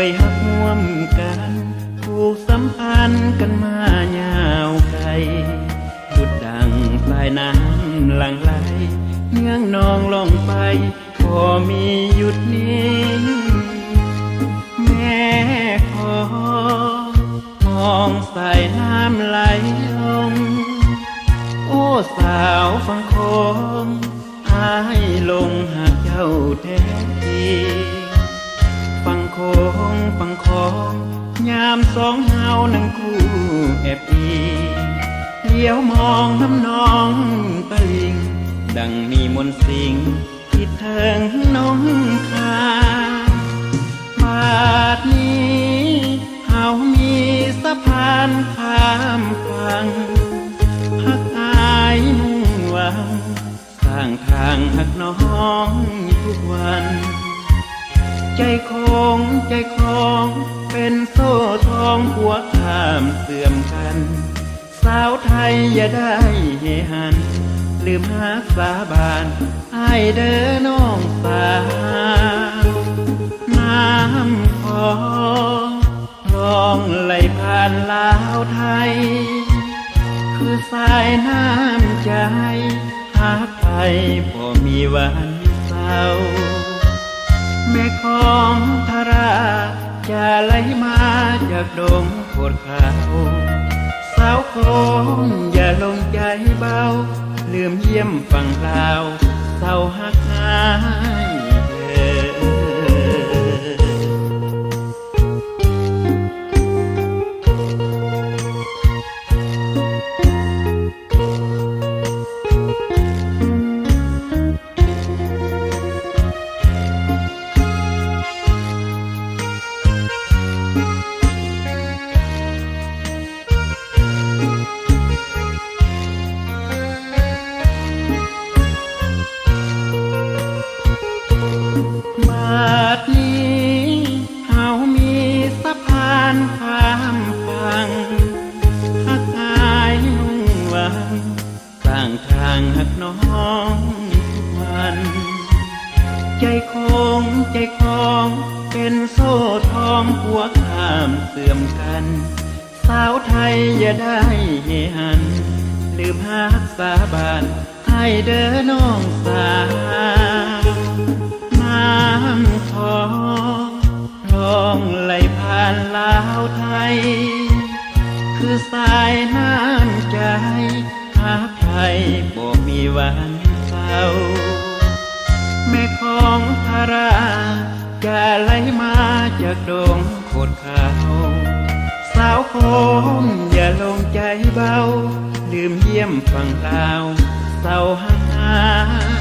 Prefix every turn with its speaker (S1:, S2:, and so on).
S1: ยหักห่วมกันผูกสัมพันธ์กันมายาวไกลดุดดังปลายน้ำหลั่งไหลเนื่องนองลงไปพอมีหยุดนิ่งแม่ขอมองสายน้ำไหลลงโอ้สาวฟังคงอายลงหากเจ้าแท้จริงฟังคงฟังคงยามสองเฮานั่งคู่แอบอีเลี้ยวมองน้ำนองตะลิงดังมีมนต์สิงคิดถึงน้องคาบาดนี้เฮามีสะพานข้ามฝั่งหักอายมุ่งหวังสร้างทางหักน้องทุกวันใจคงใจคองเป็นโซ่ทองหัวข้ามเสื่อมกันสาวไทยอย่าได้เฮหันลืมหักสาบานให้เด้อน้องสาวน้ำคลองคลองไหลผ่านลาวไทยคือสายน้ำใจหากไปบ่มีวันเศร้าแม่ของทาราจะไหลมาจากดงโคตรขาวสาวคงอย่าลงใจเบาลืมเยี่ยมฝั่งลาวเศร้าหักหายบาดนี้เฮามีสะพานข้ามฝั่งหักอายมุ่งหวังสร้างทางหักน้องทุกวันใจคงใจคองเป็นโซ่ทองหัวข้ามเสื่อมกันสาวไทยอย่าได้เฮหันลืมหักสาบานให้เด้อน้องสาวน้ำคลองคลองไหลผ่านลาวไทยคือสายน้ำใจหากใครบ่มีวันเศร้าแม่ของทาราจะไหลมาจากดงโคตรขาวสาวคงอย่าลงใจเบาลืมเยี่ยมฝั่งลาวเศร้าหาย